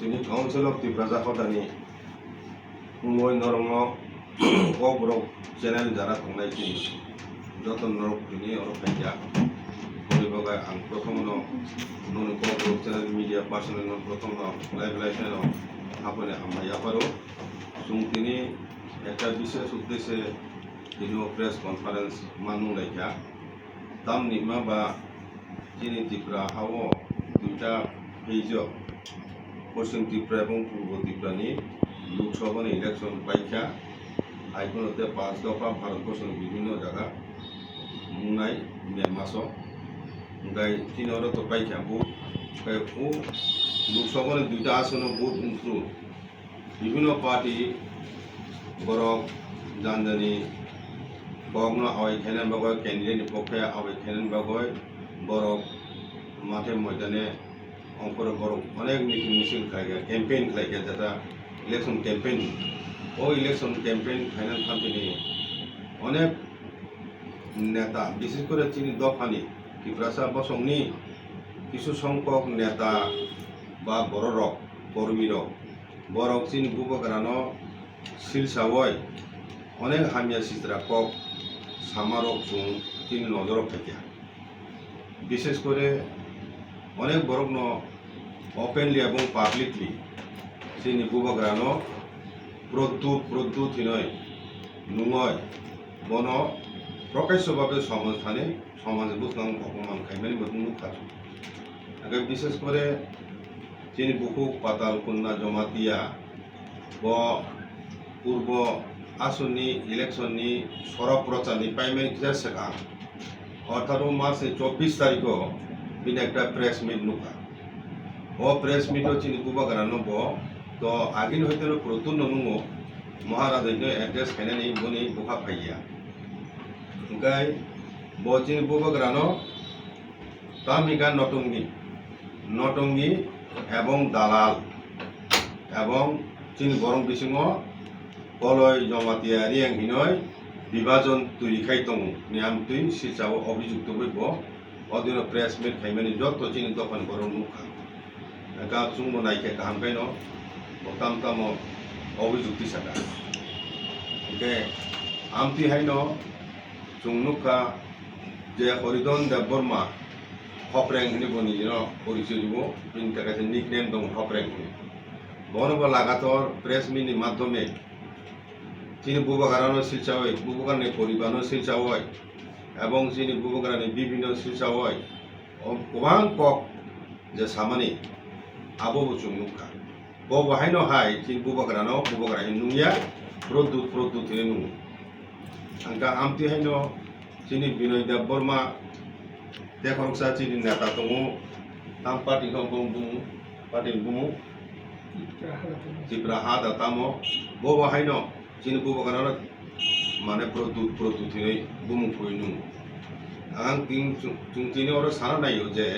তিনি council of Tripura জাফাদানি কুমই নরম কবরক channel যারা থাকনাय তিনি যতন নরক তিনি অরফাইয়া পরিবগায় আं প্রথম নুন কবরক চ্যানেল মিডিয়া পার্সোনাল প্রথম লাইভ লাইফেন আপনি হামাইয়া পারো जों তিনি একটা বিশেষ উদ্দেশ্যে তিনি প্রেস কনফারেন্স মানু লাইকা তাম নিমা বা তিনি ত্রিপুরা হাও দুইটা পেজ পশ্চিম ত্রিপুরা এবং পূর্ব ত্রিপুরানি লোকসভা ইলেকশন পাইকা আইকনতে 5 দফা ভারতবর্ষের বিভিন্ন জায়গা মুনাই মেমাস গাই তিনি তো পাইকা বুথ গাই ও লোকসভার দুইটা আসন বুথ উন্ত্রু বিভিন্ন পার্টি বরক জানজানি বগ্ন আওয়াই খেলেন বাগয় ক্যান্ডিডেট পক্ষে আওয়াই খেলেন বাগয় বরক মাঠে ময়দানে অঙ্কর বরক অনেক মিটিং মিছিল খাইগে ক্যাম্পেইন খাইগে যেটা ইলেকশন ক্যাম্পেইন ও ইলেকশন ক্যাম্পেইন ফাইনাল খামপিনি অনেক নেতা বিশেষ করে চিনি দফানি ত্রিপুরা বসংনি কিছু সংখ্যক নেতা বা বড় রক কর্মী রক বরক চিনি বুবগ্রানো শিলসাওয় অনেক হামিয়া সিজরা কক সামারক জুং চিনি নজর ফেকিয়া বিশেষ করে অনেক বরক ওপেনলি এবং পাবলিকলি চিনি বুবগ্রানো প্রদ্যুৎ হিনয় নুঙয় বন প্রকাশ্যভাবে সমাজস্থানে সমাজ বুঝলাম অপমান খাইবেন মুখ খাচ্ছ আগে বিশেষ করে চিনি বুকুক পাতাল কন্যা জমাতিয়া ব পূর্ব আসননি ইলেকশননি সরব প্রচারনি প্রাইমারি সেকা অর্থাৎ মাসে 24 তারিখ বিন একটা প্রেস মিট নুকা ও প্রেস মিটও চিনি বুবগ্রানো ব তো আগিন হইতে প্রতুন ননুঙো মহারাজ এড্রেস খাইনানি বনি বুকা ফাইয়া গাই ব চিনি বুবগ্রানো তামিকা নটঙ্গি এবং দালাল এবং চিনি গরম বিসিङ কলয় জমাতিয়া রিয়াং হিনয় বিভাজন তৈরি খাইতং নিয়াম তুই সিচাও অভিযুক্ত হইব অদিন প্রেস মিট খাইমানি যত চিনি দফান গরম মুখা গাব চুংব নাইকে গাহাম খাইন তাম তাম অভিযুক্তি সাকা ওকে আমতি হাইন চুংনুকা যে হরিধন দেববর্মা হপরেং হিনি বনি পরিচয় দিব বিনি তাকে নিকনেম দং হপরেং হিনি বনব লাগাতর প্রেস মিটনি মাধ্যমে চিনি বুবগ্রানো শিলচাওয় বুবগ্রানি পরিবারনো শিলচাওয় এবং চিনি বুবগ্রানি বিভিন্ন শিলচাওয় গোबां কক যে সামানি আবো চুংনুকা ব বাহাইনো হাই চিনি বুবগ্রানো বুবগ্রানি নুইয়া প্রদ্যুৎ হিনি নুঙো আংকা আমতি হাইনো চিনি বিনয় দেববর্মা দেখরকসা চিনি নেতা দङ তাম পার্টি बुङो ত্রিপুরা হাদা তামো ব বাহাইনো চিনি বুবগ্রানো মানে প্রদ্যুৎ হিনি বুমু ফুই নুঙো आं चिनि और साना नायो जे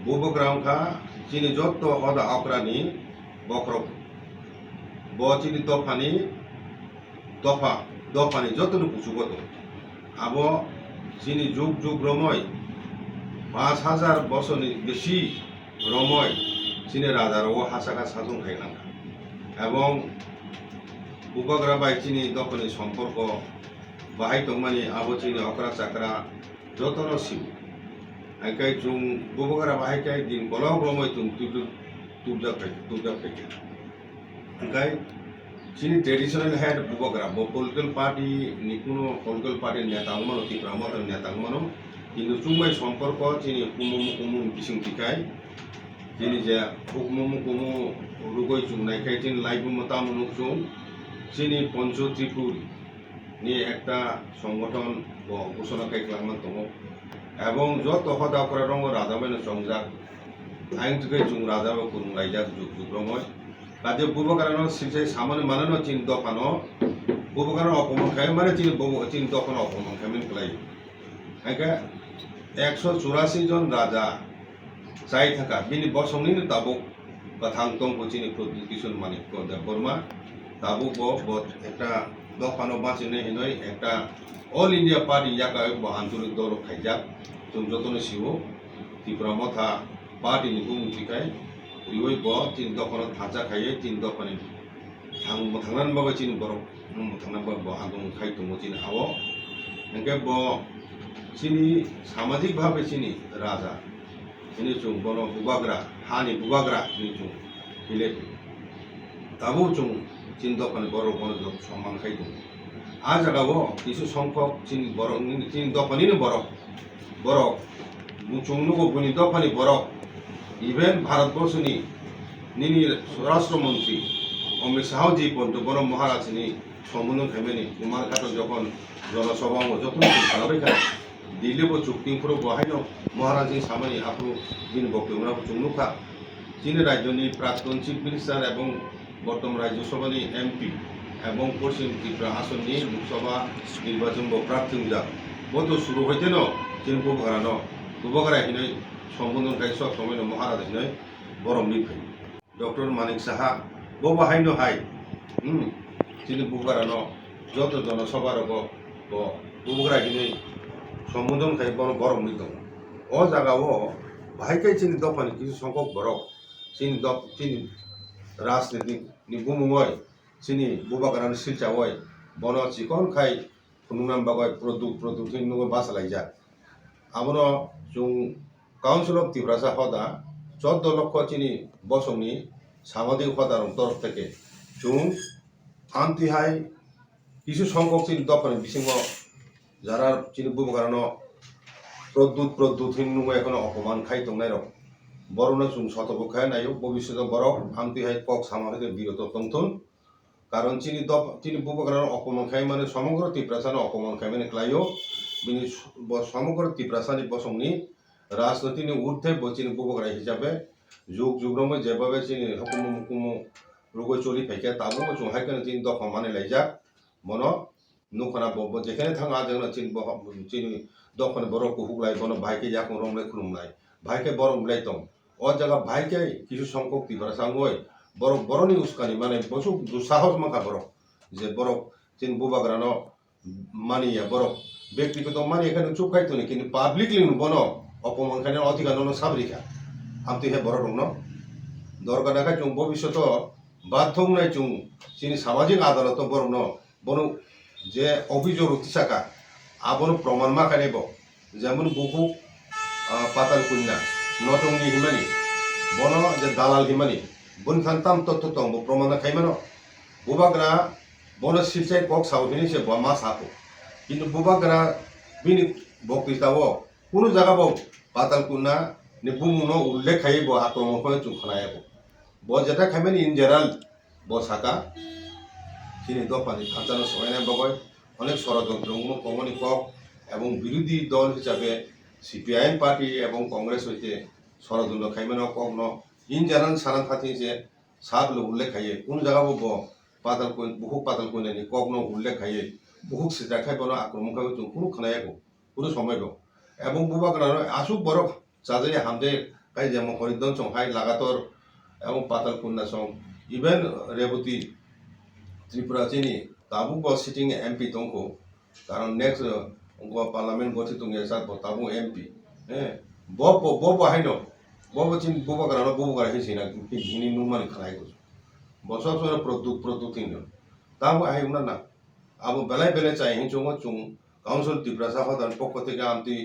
बुबग्रामखा चिनि जत हदा अक्रानि बख्रब ब चिनि दफानि जतनु पुसुगत आबो चिनि जुग रमय 5000 বছরनि বেশি রময় চিনি রাজার ও হাসাকা সাজং খাইলাঙ্গা এবং বুবগ্রা বাই চিনি দফানি সম্পর্ক বাহাই তংমানি আবো চিনি অকরা চাকরা যতন সিউ আইকাই জুং বুবগ্রা বাহাইকাই দিন গলক রময় তুম তুবজাক ফেকে আইকাই চিনি ট্রেডিশনাল হেড বুবগ্রা ব পলিটিক্যাল পার্টি নিকুনো পলিটিক্যাল পার্টি নেতা মানো ত্রিপুরা মতো নেতা মানো কিন্তু চুংবাই সম্পর্ক চিনি কুমু বিসিং টিকাই চিনি যে কুমু রুগই চুংনাইকাই চিনি লাইফ মতা মুনুক চুং চিনি পঞ্চ ত্রিপুর নিয়ে একটা সংগঠন ঘোষণা খাইলাম দङ এবং যত হদা করে রঙ রাজা মেনে সংজাক আইন থেকে চুং রাজা কুরুং লাইজাক যুগ রঙয় কাজে বুবগ্রানো সিলসাই সামান্য মানানো চিন দফানো বুবগ্রানো অপমান খাই মানে চিন দফানো অপমান খাইমেন খেলাই আইকা 184 জন রাজা চাই থাকা বিনি বসংনি তাবুক কথাং তং চিনি প্রদ্যুৎ কিশোর মানিক্য দেববর্মা তাবুক একটা দফানো বাঁচিনে হিনয় একটা অল ইন্ডিয়া পার্টি ইয়াকা আঞ্চলিক দল খাইজাক जों যতন সিও ত্রিপুরা মথা পার্টি নিকুম ঠিকাই riwai bo tin dokon thaja khaye tin dokon thangnan ba chin borok thangnan ba bo adung khai tumo chin awo engke bo chini সামাজিক ভাবে chini raja ini chung bono bubagra hani bubagra ni chung hile tabu chung chin dokon borok bono jok সম্মান khai tumo আ জায়গাও কিছু সংখ্যক চীন বরক চীন দফানিনো বরক মুচুংনুগো বুনি দফানি বরক even ভারতবর্ষনি নিনি স্বরাষ্ট্রমন্ত্রী অমিত শাহ জি পর্যন্ত বড় মহারাজনি সম্বোধন খাইমেনি কুমারঘাট যখন জনসভা যখন খালাবাইখা দিল্লিবো চুক্তিংফোরাव বহাইনো মহারাজনি সামনে আপু দিন বক্তব্য চুংনুখা চীন রাজ্যনি প্রাক্তন চিফ মিনিস্টার এবং বর্তমান রাজ্যসভানি এমপি এবং পশ্চিম ত্রিপুরা আসননি লোকসভা নির্বাচন প্রার্থী বত শুরু হইতে ন চীন বুবাগারা হিনে সম্বোধন খাই সব সময় মহারাজ হিনে বরম নিফাই ডক্টর মানিক সাহা বাহাইনো হাই চীন বুবাগারা যত জনসভা রব বুবাগারা হিনে সম্বোধন খাই বরম নি দং ও জায়গাও বাহাইকাই চীন দফানি কিছু সংখ্যক বরক চীন রাজনীতি ni bumumoy sini bubagarano silchawoy bono chikon khai phunungnam bagoi product hinnugo basalai abono chung council of tibrasa hoda 14 লক্ষ chini bosongni সামাজিক হদারম তরফ থেকে chung amtihai কিছু সংখ্যক chini দফানি বিসিংহ যারা chini bubagarano product hinnugo ekhon অপমান খাই tongnai rok বরনা chung শতপক্ষায় নাইও ভবিষ্যতে বরক আমতিহাই কক সামাজিক বিরত তংথুন কারণ তিনি বুবাগারানো অপমান খাই মানে সমগ্র ত্রিপ্রাসানো অপমান খাই মানে ক্লাইও বিনি সমগ্র ত্রিপ্রাসানি বসংনি রাজনীতিনি ঊর্ধ্বে বচিনি বুবাগারা হিসাবে যুগ যুগরমে যেভাবে চিনি হুকুমো রুগো চলি ফাইকা তাবো chung হাইকানো চিনি দফা মানে লাইজাক মনো নুখনা বব যেখানে থাঙা যেখানে চিনি দফানি বরকো হুগলাই বনো ভাইকে যাকো রমলাই খুলুমলাই ভাইকে বরং লাইতং ও জায়গা ভাইকে কিছু সংখ্যক ত্রিপ্রাসাঙ্গই বরক বরনি উস্কানি মানে বসু দুঃসাহস মাখা বরক যে বরক চীন বুবাগারানো মানিয়া বরক ব্যক্তিগত মানি এখানে চুপ খাইতো নি কিন্তু পাবলিকলি বনো অপমান খাইনে অধিকার সাবরিখা আমতি হে বড় রং দরকার দেখা চুং ভবিষ্যৎ বাধ্য নাই চুং চিনি সামাজিক আদালত বরং বনো যে অভিযোগ উঠিসাকা আবনো প্রমাণ মাখা নেব যেমন বহু পাতাল কন্যা নটংনি হিমানি বনো যে দালাল হিমানি বনখান্তাম তথ্য তং প্রমাণ খাইমানো বুবাগরা বনো শিলচাই কক সাউথিনি সে মা সাপো কিন্তু বুবাগরা বিনি বক্তৃতাও কোনো জায়গা পাতাল কন্যা নি বুমুনো উল্লেখ খাইব আক্রমণ করে চুখানায়াব ব যেটা খাইমানি ইন জেনারেল ব সাকা চিনি দফানি খাঁচানো সবাই বগয় অনেক ষড়যন্ত্র কমনি কক এবং বিরোধী দল হিসাবে সিপিআইএম পার্টি এবং কংগ্রেস হইতে ষড়যন্ত্র খাইমানো কগ্ন ইন জেনারেল সারান খাতি যে সাত লোক উল্লেখ খাইয়ে কোন জায়গাবো পাতাল বহু পাতাল কইনানি কগ্ন উল্লেখ খাইয়ে বহু সিটা খাইবানো আক্রমণ খাইব जों কোনো খানায়াবো কোনো সময়ব এবং বুবাগারানো আসুক বরফ চাজাই হামদে কাই যেমন হরিদন সংহাই লাগাতর এবং পাতাল কন্যা সং ইভেন রেবতী ত্রিপুরা চিনি তাবুক ব সিটিং এমপি দংখো কারণ নেক্সট পার্লামেন্ট গঠিত সাত তাবু এমপি হ্যাঁ বব হাইনো বব চিন বুবাগারানো বুবাগারা হিসিনা হিনি নুমানি খানাই গো বসব সব প্রদুক তিনজন তাবু আইউনা না আবু বেলায় চাই হিংচুং চুং কাউন্সিল ত্রিপুরা হদান পক্ষ থেকে আমতি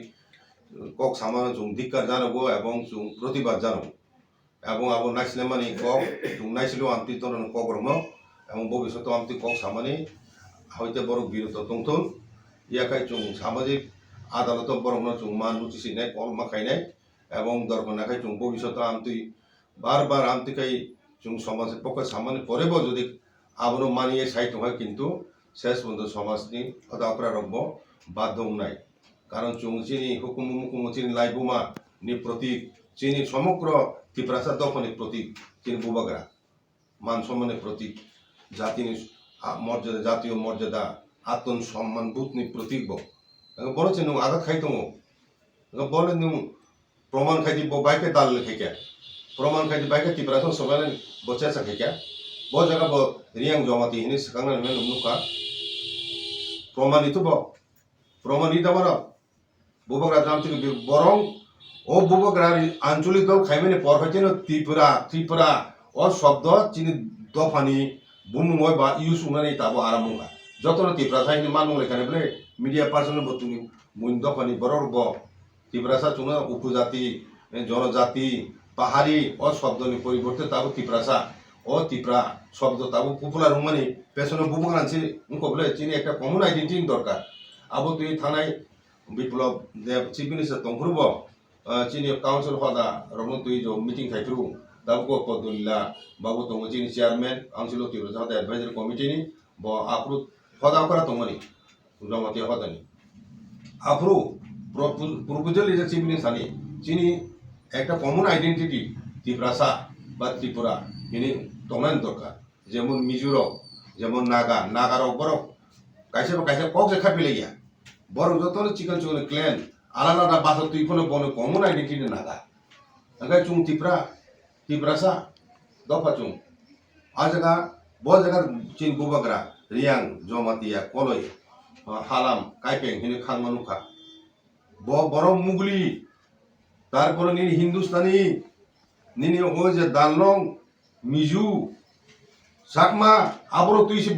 কক সামানো চুং ধিক্কার জানাবো এবং চুং প্রতিবাদ জানাবো এবং আবু নাইসলে মানি কক চুং নাইসিলেও আমতি তরন কক রম এবং ভবিষ্যৎ আমতি কক সামানি হইতে বড় বিরত তংথুন ইয়াকাই চুং সামাজিক আদালত বরং চুং মান নুচিসিনাই কল মাখাইনাই এবং দরকার নাখাই চুং ভবিষ্যৎ আমতি বারবার আমতিকাই চুং সমাজের পক্ষে সামান্য পরেব যদি আবনো মানিয়ে সাইট হয় কিন্তু শেষ পর্যন্ত সমাজনি অদাপরা রব্য বাধ্য নাই কারণ চুং চিনি হুকুম চিনি লাইবুমা নি প্রতীক চিনি সমগ্র ত্রিপ্রাসা দফনি প্রতীক চিনি বুবাগরা মান সম্মানের প্রতীক জাতিনি মর্যাদা জাতীয় মর্যাদা আত্মসম্মান বুথনি প্রতীক বলেছে নু আঘাত খাইতো বলে নু প্রমাণ খাইতি বাইকে দাল খাইকা প্রমাণ খাইতি বাইকে ত্রিপ্রাসা সবাই বচেসা খাইকা ব জায়গা ব রিয়াং জমাতি হিনি সেখানে নুকা প্রমাণিত প্রমাণিত আমার বুবাগরা জাম থেকে বরং ও বুবগ্রা আঞ্চলিক দল খাইমানি পর হইতেন ত্রিপুরা ও শব্দ চিনি দফানি বুমুময় বা ইউস উনানি তাবো আরামুঙ্গা যতন ত্রিপুরা সাইনি মানুষ এখানে বলে মিডিয়া পার্সন বতুনি মুইন দফানি বড় গ ত্রিপুরা সা চুনা উপজাতি জনজাতি পাহাড়ি ও শব্দনি পরিবর্তে তাবো ত্রিপুরা ও ত্রিপুরা শব্দ তাবো পপুলার মানে পেছনে বুবগ্রা আনছি উনকো বলে চিনি একটা কমন আইডেন্টিটি দরকার আবো তুই থানায় বিপ্লব দেব চিফ মিনিস্টার তংফুরব চিনি কাউন্সিল হदा रमन तुई जो मीटिंग खाइथ्रु दाबको पदुल्ला बाबू तंग चिनि चेयरमैन काउंसिल टिब्रा हदा एडवाइजरी कमिटी नि ब आप्रुव हदा करा तंगनि जमाती हदानि आप्रुव प्रपोजल इज चिफ मिनिस्टारनि चिनि একটা কমন আইডেন্টিটি ত্রিপুরা বা ত্রিপুরা ইনি তংনান দরকার যেমন মিজোরাম যেমন নাগার বড় কাইসে কক দেখা পেলে গিয়া বড় যত চিকেন ক্লেন আলাদা বাসা তুই কোনো বনে কমন আইডেন্টিটি নাগা নাগাই চুং ত্রিপুরা দফা চুং আ জায়গা জায়গা চিন বুবাগ্রা রিয়াং জমাতিয়া কলই হালাম কাইপেং হিনে খানমানুখা বড় মুগলি তারপরে নিনি হিন্দুস্তানি নিনি ও যে দানলং মিজু সাকমা আবরো তুই সে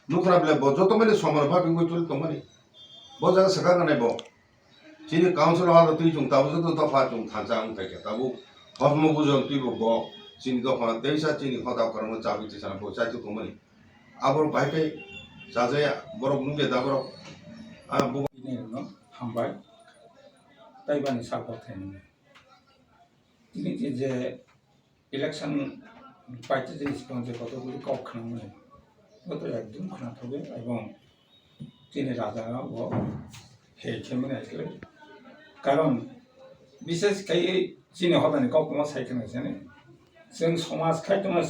নুখরা বলে যত মানে সমান ভাবে চল তোমার জায়গা শেখা গানে চিনি কাউন্সিল হওয়ার তুই চুং তাবো যত দফা চুং থানসা থাকে তাবো হজম বুঝন তুই চিনি দফা তেইসা চিনি হতা করানো চাবি চেসানা চাইতো তোমার আবার ভাইকে সাজায়া বরফ নুগে দাবর হামবাই তাইবানি সাপোর্ট তিনি যে ইলেকশন পাইতে যে যে কতগুলি কক খানামে কত একদম খানাত হবে এবং তিনি রাজা ও হে খেমে আসলে কারণ বিশেষ খাই চিনি হদানি ককমা সাইকেল জানে जों समाज खायदों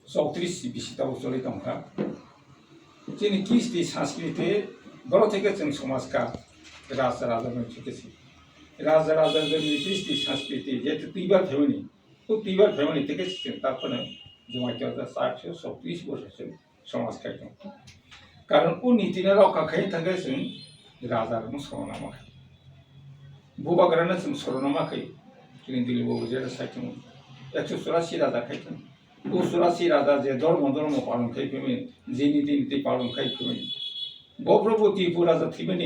434 बिसिता बसर दंखा जोंनि कृष्टि संस्कृति बर' থেকে जों समाज का राजा में चुकेছি राजा जोंनि कृष्टि संस्कृति যেহেতু তিবার ফ্যামিলি ও তিবার ফ্যামিলি থেকে তারপরে জমাইতে 434 বছর समाज खायदों কারণ ও নীতিনে রক্ষা খাই থাকে जों রাজার সরনামা বুবাগ্রানে जों সরনামা খাই जोंनि दिल्ली बाबू जेरा साइथिं 184 राजा खायथों 184 राजा जे धर्म पालन खायफैमोन जे नीति पालन खायफैमोन बब्रबती राजा थैमोन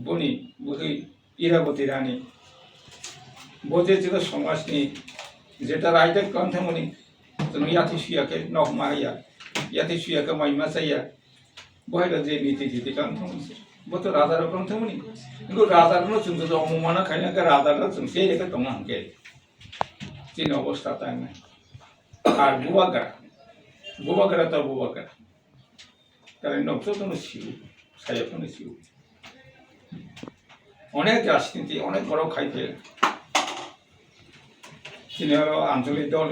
बनि बुहि इरावती रानी बजे जो समाजनि जेटा रायदे कान्थमोनि जों याति सुयाके नखमाया याति सुयाके माइमा जाया बहाय जे नीति कान्थमोन बतो राजा कान्थमोनि किन्तु राजानो जों जो अममाना खायना राजानो जों सेरेके दं आंके तीन अवस्था तांग আর বুবাগ্রা তো বুবাগ্রা কারণ নকশো তো ছিল সাইফোন ছিল অনেক রাজনীতি অনেক বড় খাইতে তিনি আঞ্চলিক দল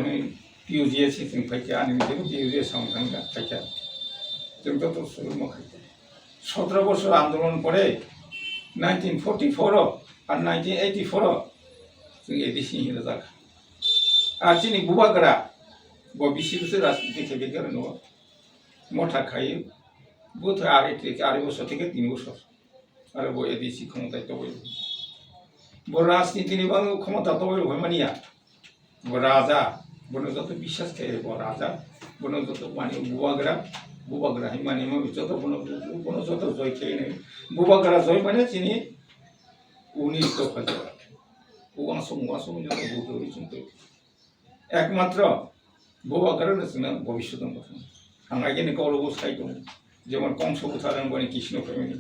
পিউজিএসি जों फाइखा आंनि जेबो पिउजिएस आव थांगा फाइखा जों तो शुरू खाइते 17 বছর আন্দোলন পরে 1944 আর 1984 जों एडिसि हिरो जाखा আর চিনি বুবাগ্রা বিশিষ্ট রাজনীতি থেকে গেলেন মোটা খাই বোধ হয় আড়াই বছর থেকে 3 বছর আর এডিসি ক্ষমতায় তো বড় রাজনীতি নিবাং ক্ষমতা তো হইমানিয়া রাজা বনে যত বিশ্বাস খাই রাজা বনে যত মানে বুবাগ্রা মানে যত বনে যত জয় খেয়ে নেই বুবাগ্রা জয় মানে চিনি 19 দফা জয় ওয়াসম যত বুদ্ধি চিন্তা একমাত্র বুবাগ্রানো जोंना भबिष्यत दं आं आगेनि कौरव साइदों जेमन कंस बुथारन बने कृष्ण फैमिली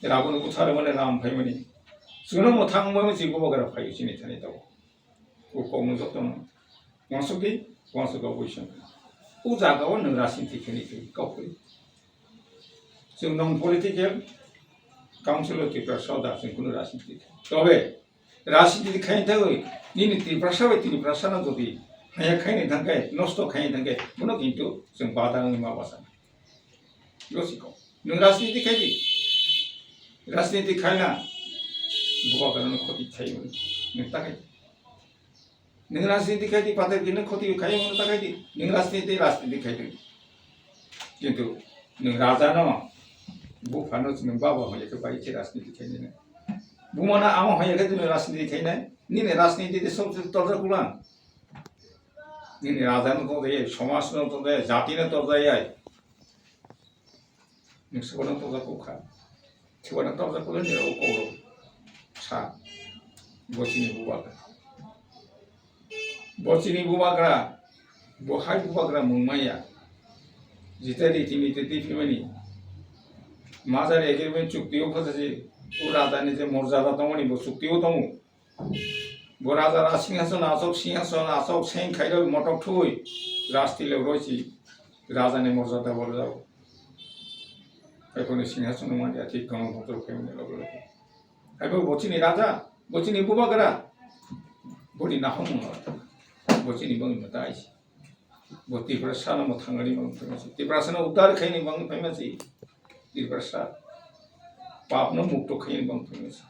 रावण बुथारन बने राम फैमिली जोंना मोथां मोनसे बुबाग्रा फायो चिनि थानाय दाव को कम जतन वासुकी वासुका बैसन ও জায়গাও नों राजनीति खेनिखौ गावखौ जों नन पलिटिकल काउन्सिल टिप्रा सदा जों कुनु राजनीति तबे राजनीति खायनो थाखाय निनि ত্রিপুরা যদি हाया खायनो थाखाय नष्ट खायनो थाखाय कुनु किन्तु जों बादा होनो माबासा लसिखौ नों राजनीति खायना बुबाग्रानो खति थायोमोन नों थाखाय नों राजनीति खायदि पादरगिनो खति खायोमोन थाखाय नों राजनीति खायदों किन्तु नों राजानो बुफानो जों बाबा हयखौ बायसे राजनीति खायनो बुमाना आमा हायके दिनै राजनीति थाइनाय निने राजनीति सबसे तर्जा कुलां निने राजानो तो दे समाजनो तो दे जातिनो तो दे नोंसोरनो तर्जा कुखा थिवाना तर्जा कुला निराव कौरव सा बचिनि बुबाग्रा बहाय बुबाग्रा मुंमाया जिता रीतिनीति टिफिमानि माजार एग्रीमेंट चुक्तियाव फसासे राजानि जे मर्यादा दंनि बो चुक्तियाव दं बो राजा सिंहासन आसक सें खाइरो मटक थुइ राजतिलाव रयसि राजानि मर्यादा बोल जाओ एखोनो सिंहासन मानिया ठीक गणतंत्र फैमने लगे लगे आइबो बचिनि राजा बचिनि बुबाग्रा बडि नाहम बचिनि बंग मताइस बत्ती प्रसा न मथांगनि बंग फेमस तिब्रासन उद्धार खैनि बंग फेमस तिब्रासा पाप न मुक्त खैनि बंग फेमस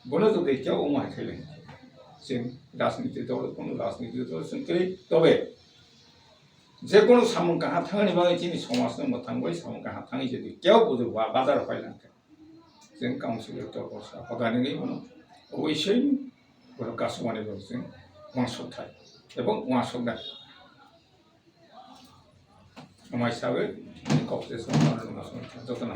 बोलो तो देखिया ओ माय खैले जों राजनीति दल कोनो राजनीति दल संकरे तबे जे कोनो सामन काहा थांगनि बंग चिनि समाज न मथांगै सामन काहा थांगि जदि केव बुजु बाजार फाइलांके जों काउन्सिल तो बसा हगारनि बनो अवश्य बरो कासमानि बंग जों वासथाय এবং ওয়াসগা समाज हिसाबै क'क्राझार যতन